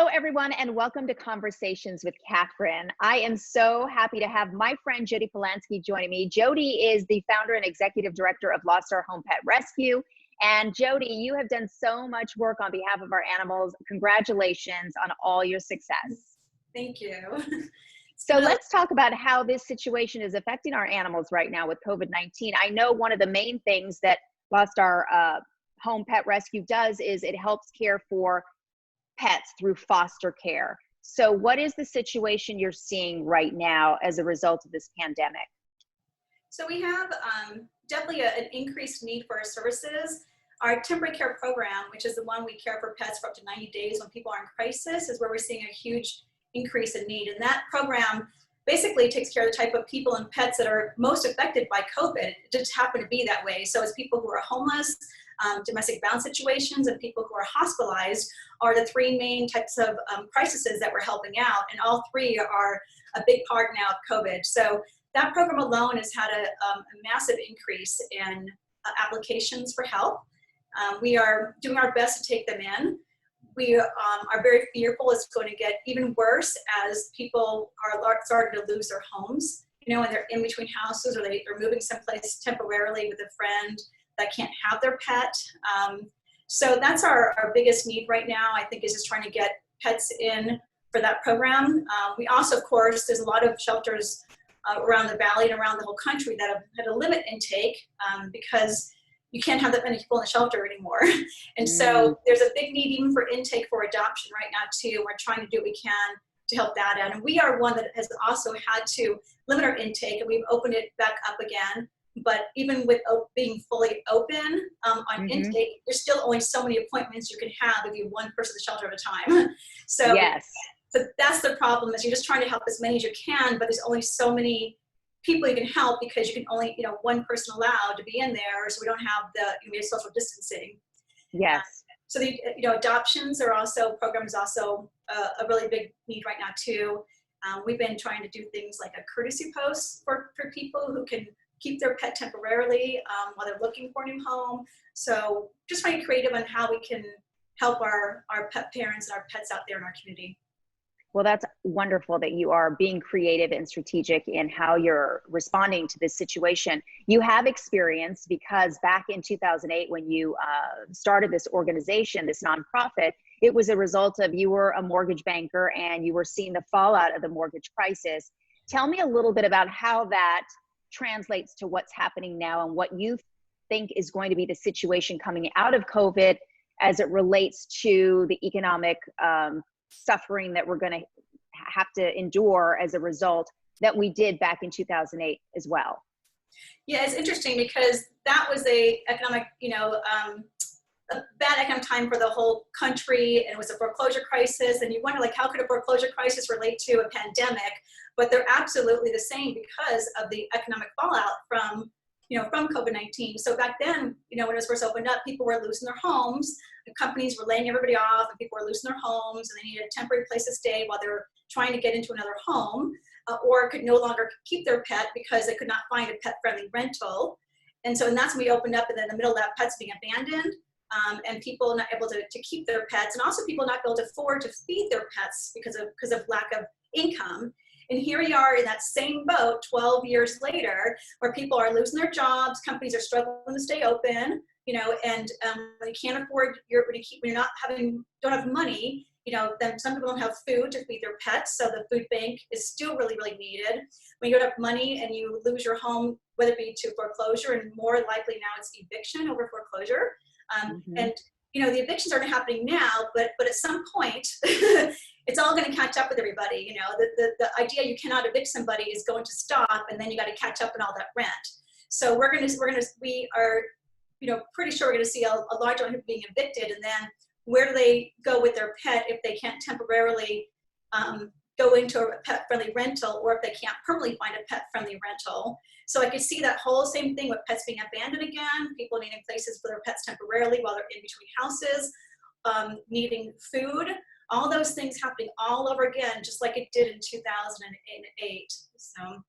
Hello, everyone, and welcome to Conversations with Catherine. I am so happy to have my friend Jodi Polanski joining me. Jodi is the founder and executive director of Lost Star Home Pet Rescue. And Jodi, you have done so much work on behalf of our animals. Congratulations on all your success. Thank you. So let's talk about how this situation is affecting our animals right now with COVID-19. I know one of the main things that Lost Star Home Pet Rescue does is it helps care for pets through foster care. So what is the situation you're seeing right now as a result of this pandemic? So we have definitely an increased need for our services. Our temporary care program, which is the one we care for pets for up to 90 days when people are in crisis, is where we're seeing a huge increase in need. And that program basically takes care of the type of people and pets that are most affected by COVID. It just happened to be that way. So it's people who are homeless, domestic violence situations, and people who are hospitalized are the three main types of crises that we're helping out. And all three are a big part now of COVID. So that program alone has had a massive increase in applications for help. We are doing our best to take them in. We are very fearful it's going to get even worse as people are starting to lose their homes, you know, and they're in between houses, or they're moving someplace temporarily with a friend that can't have their pet. So that's our biggest need right now, I think, is just trying to get pets in for that program. We also, of course, there's a lot of shelters around the valley and around the whole country that have had to limit intake because you can't have that many people in the shelter anymore. And so there's a big need even for intake for adoption right now too. We're trying to do what we can to help that out. And we are one that has also had to limit our intake, and we've opened it back up again. But even with being fully open on intake, there's still only so many appointments you can have if you have one person in the shelter at a time. So, yes. So that's the problem, is you're just trying to help as many as you can, but there's only so many people you can help because you can only, one person allowed to be in there. So we don't have we have social distancing. Yes. So the, adoptions are also, programs also a really big need right now too. We've been trying to do things like a courtesy post for people who can keep their pet temporarily while they're looking for a new home. So just trying to be creative on how we can help our pet parents and our pets out there in our community. Well, that's wonderful that you are being creative and strategic in how you're responding to this situation. You have experience, because back in 2008, when you started this organization, this nonprofit, it was a result of, you were a mortgage banker and you were seeing the fallout of the mortgage crisis. Tell me a little bit about how that translates to what's happening now and what you think is going to be the situation coming out of COVID as it relates to the economic suffering that we're going to have to endure as a result that we did back in 2008 as well. Yeah, it's interesting because that was a economic, a bad economic time for the whole country, and it was a foreclosure crisis. And you wonder, like, how could a foreclosure crisis relate to a pandemic? But they're absolutely the same because of the economic fallout from COVID-19. So back then, when it was first opened up, people were losing their homes. The companies were laying everybody off, and people were losing their homes, and they needed a temporary place to stay while they were trying to get into another home, or could no longer keep their pet because they could not find a pet-friendly rental. And that's when we opened up, and then in the middle of that, pets being abandoned, and people not able to keep their pets, and also people not able to afford to feed their pets because of lack of income. And here we are in that same boat 12 years later, where people are losing their jobs, companies are struggling to stay open, and when you can't afford when you're don't have money, then some people don't have food to feed their pets. So the food bank is still really, really needed. When you don't have money and you lose your home, whether it be to foreclosure, and more likely now it's eviction over foreclosure. And the evictions aren't happening now, but at some point, it's all going to catch up with everybody. The idea you cannot evict somebody is going to stop, and then you got to catch up on all that rent. So we are pretty sure we're going to see a large amount of people being evicted, and then where do they go with their pet if they can't temporarily go into a pet-friendly rental, or if they can't permanently find a pet-friendly rental? So I could see that whole same thing with pets being abandoned again, people needing places for their pets temporarily while they're in between houses, needing food, all those things happening all over again, just like it did in 2008. So.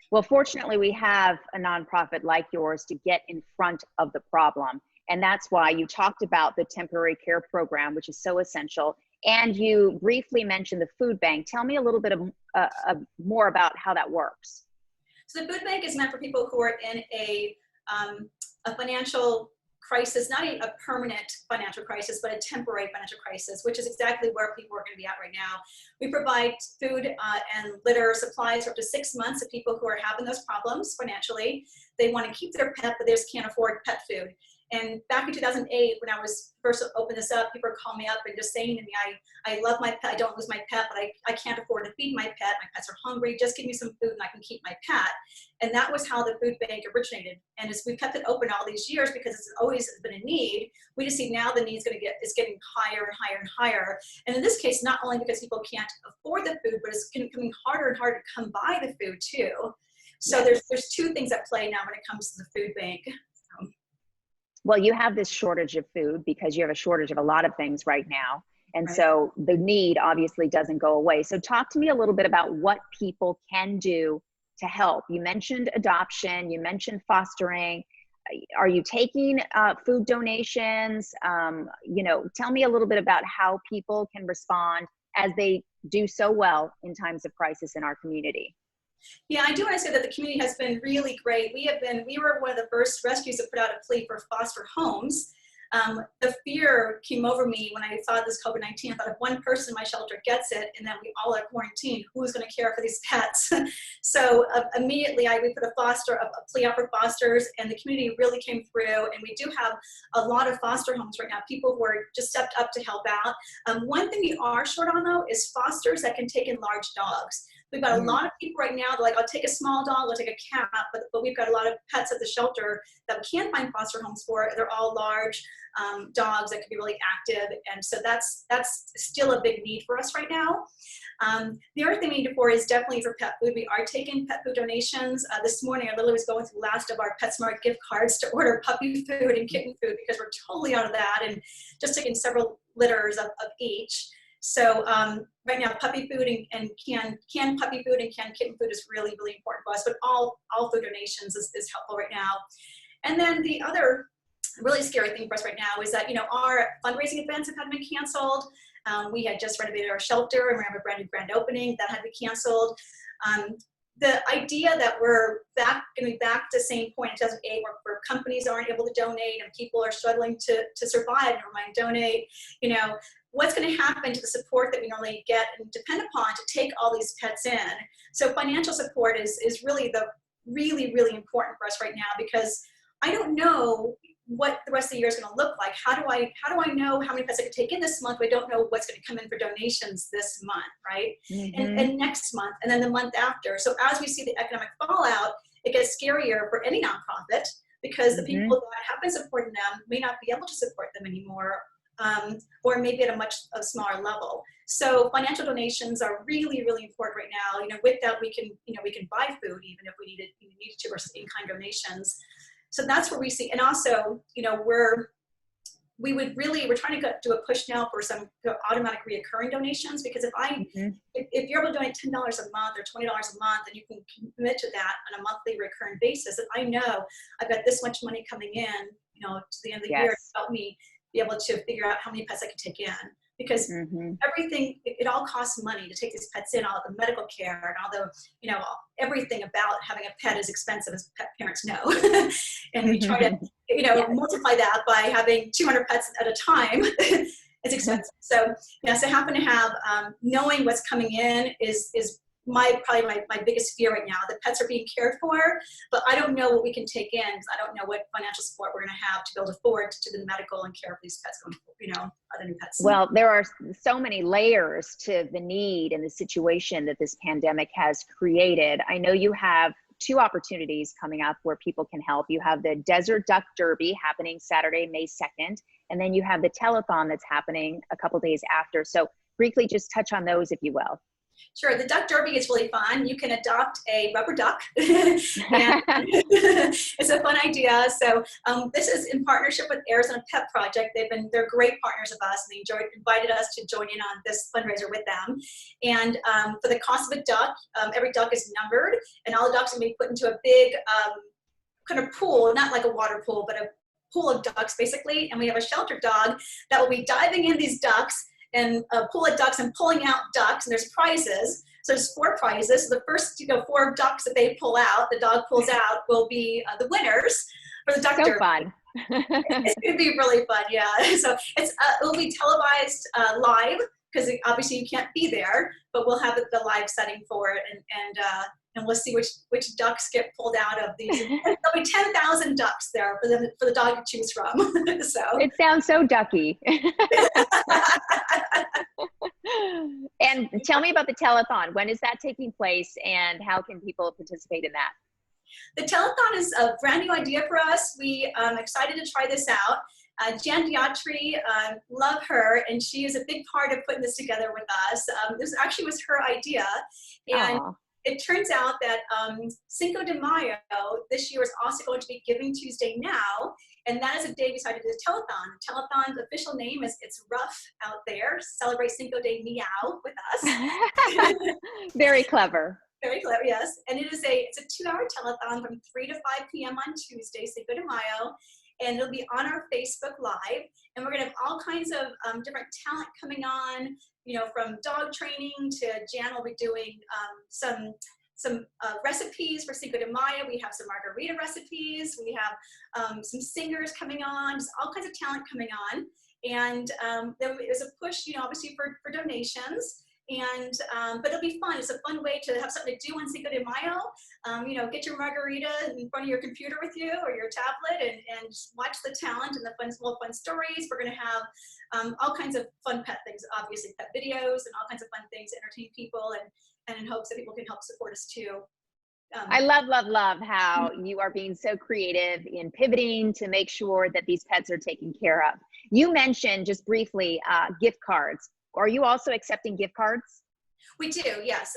Well, fortunately, we have a nonprofit like yours to get in front of the problem. And that's why you talked about the temporary care program, which is so essential. And you briefly mentioned the food bank. Tell me a little bit of more about how that works. So the food bank is meant for people who are in a financial crisis, not a permanent financial crisis, but a temporary financial crisis, which is exactly where people are going to be at right now. We provide food and litter supplies for up to 6 months to people who are having those problems financially. They want to keep their pet, but they just can't afford pet food. And back in 2008, when I was first opened this up, people were calling me up and just saying to me, I love my pet, I don't lose my pet, but I can't afford to feed my pet. My pets are hungry, just give me some food and I can keep my pet. And that was how the food bank originated. And as we've kept it open all these years, because it's always been a need, we just see now the need is getting higher and higher and higher. And in this case, not only because people can't afford the food, but it's becoming harder and harder to come by the food too. So there's two things at play now when it comes to the food bank. Well, you have this shortage of food because you have a shortage of a lot of things right now. And Right. so the need obviously doesn't go away. So talk to me a little bit about what people can do to help. You mentioned adoption, you mentioned fostering. Are you taking food donations? Tell me a little bit about how people can respond as they do so well in times of crisis in our community. Yeah, I do want to say that the community has been really great. We were one of the first rescues to put out a plea for foster homes. The fear came over me when I saw this COVID-19. I thought if one person in my shelter gets it and then we all are quarantined, who's going to care for these pets? So immediately we put a plea out for fosters, and the community really came through. And we do have a lot of foster homes right now, people who are just stepped up to help out. One thing we are short on though is fosters that can take in large dogs. We've got a lot of people right now that like, I'll take a small dog, I'll take a cat, but we've got a lot of pets at the shelter that we can't find foster homes for. They're all large dogs that can be really active. And so that's still a big need for us right now. The other thing we need for is definitely for pet food. We are taking pet food donations. This morning, I literally was going through the last of our PetSmart gift cards to order puppy food and kitten food because we're totally out of that, and just taking several litters of each. So right now, puppy food and canned puppy food and canned kitten food is really, really important for us, but all food donations is helpful right now. And then the other really scary thing for us right now is that, our fundraising events have been canceled. We had just renovated our shelter and we have a brand new grand opening that had to be canceled. The idea that we're going to be back to the same point in 2008 where companies aren't able to donate and people are struggling to survive and mind donate, what's going to happen to the support that we normally get and depend upon to take all these pets in. So financial support is really really important for us right now, because I don't know what the rest of the year is going to look like. How do I know how many pets I could take in this month? I don't know what's going to come in for donations this month, right? Mm-hmm. And next month, and then the month after. So as we see the economic fallout, it gets scarier for any nonprofit, because the people that have been supporting them may not be able to support them anymore, or maybe at a much smaller level. So financial donations are really, really important right now. With that, we can buy food even if we needed to, or in-kind donations. So that's where we see, and also, we're trying to do a push now for some automatic reoccurring donations, because if you're able to donate $10 a month or $20 a month, and you can commit to that on a monthly recurring basis, and I know I've got this much money coming in, to the end of the year to help me be able to figure out how many pets I can take in. Because everything, it all costs money to take these pets in, all the medical care and all the, everything about having a pet is expensive, as pet parents know. And we try to, multiply that by having 200 pets at a time. It's expensive. So, so happen to have, knowing what's coming in is probably my biggest fear right now. The pets are being cared for, but I don't know what we can take in, because I don't know what financial support we're going to have to be able to afford to do the medical and care for these pets going forward, other new pets. Well, there are so many layers to the need and the situation that this pandemic has created. I know you have 2 opportunities coming up where people can help. You have the Desert Duck Derby happening Saturday, May 2nd, and then you have the Telethon that's happening a couple days after. So briefly just touch on those, if you will. Sure, the duck derby is really fun. You can adopt a rubber duck. And it's a fun idea. So this is in partnership with Arizona Pet Project. They're great partners of us, and they invited us to join in on this fundraiser with them. And for the cost of a duck, every duck is numbered, and all the ducks are going to be put into a big kind of pool, not like a water pool, but a pool of ducks basically. And we have a shelter dog that will be diving in these ducks and a pool of ducks and pulling out ducks, and there's prizes. So there's 4 prizes. So the first 4 ducks that they pull out, the dog pulls out, will be the winners for the duck derby. So fun. It's going to be really fun, yeah. So it will be televised live, because obviously you can't be there, but we'll have the live setting for it, and we'll see which ducks get pulled out of these. There'll be 10,000 ducks there for the dog to choose from. So it sounds so ducky. And tell me about the telethon. When is that taking place, and how can people participate in that? The telethon is a brand new idea for us. We excited to try this out. Jan Diatri, love her, and she is a big part of putting this together with us. This actually was her idea, and it turns out that Cinco de Mayo this year is also going to be Giving Tuesday now, and that is a day we decided to do the telethon. Telethon's official name is It's Rough Out There. Celebrate Cinco de Meow with us. Very clever. Very clever, yes. And it's a 2-hour telethon from 3 to 5 p.m. on Tuesday, Cinco de Mayo. And it'll be on our Facebook Live. And we're going to have all kinds of different talent coming on, from dog training to Jan will be doing some recipes for Cinco de Mayo. We have some margarita recipes. We have some singers coming on, just all kinds of talent coming on. And then there's a push, obviously for donations. And but it'll be fun. It's a fun way to have something to do on Cinco de Mayo. Get your margarita in front of your computer with you or your tablet, and just watch the talent and the fun stories. We're going to have all kinds of fun pet things, obviously pet videos and all kinds of fun things to entertain people, and in hopes that people can help support us too. I love how you are being so creative in pivoting to make sure that these pets are taken care of. You mentioned just briefly gift cards. Are you also accepting gift cards? We do, yes.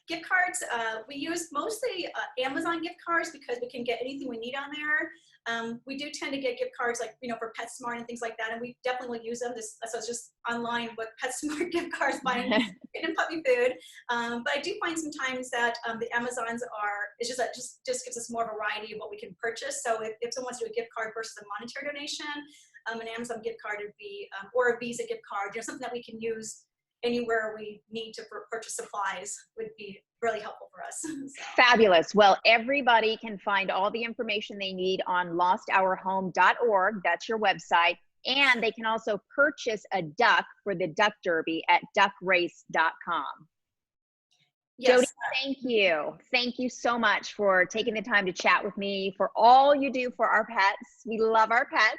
Gift cards, we use mostly Amazon gift cards because we can get anything we need on there. We do tend to get gift cards like, for PetSmart and things like that, and we definitely will use them. So it's just online with PetSmart gift cards, buying getting puppy food. But I do find sometimes that the Amazons just gives us more variety of what we can purchase. So if someone wants to do a gift card versus a monetary donation, an Amazon gift card would be, or a Visa gift card, something that we can use anywhere we need to purchase supplies would be really helpful for us. So. Fabulous. Well, everybody can find all the information they need on lostourhome.org. That's your website. And they can also purchase a duck for the duck derby at duckrace.com. Yes. Jodi, thank you. Thank you so much for taking the time to chat with me, for all you do for our pets. We love our pets.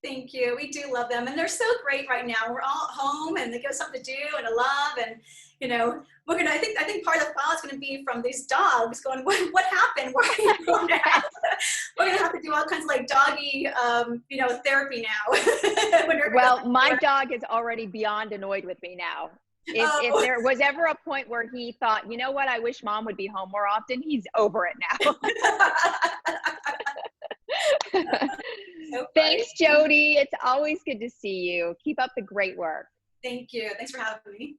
Thank you. We do love them, and they're so great right now. We're all at home, and they give us something to do and to love. And we're gonna. I think part of the file is going to be from these dogs going, "What happened? Why are you going out?" We're gonna have to do all kinds of like doggy, therapy now. Well, my dog is already beyond annoyed with me now. If there was ever a point where he thought, you know what, I wish mom would be home more often, he's over it now. So thanks, Jodi. It's always good to see you. Keep up the great work. Thank you. Thanks for having me.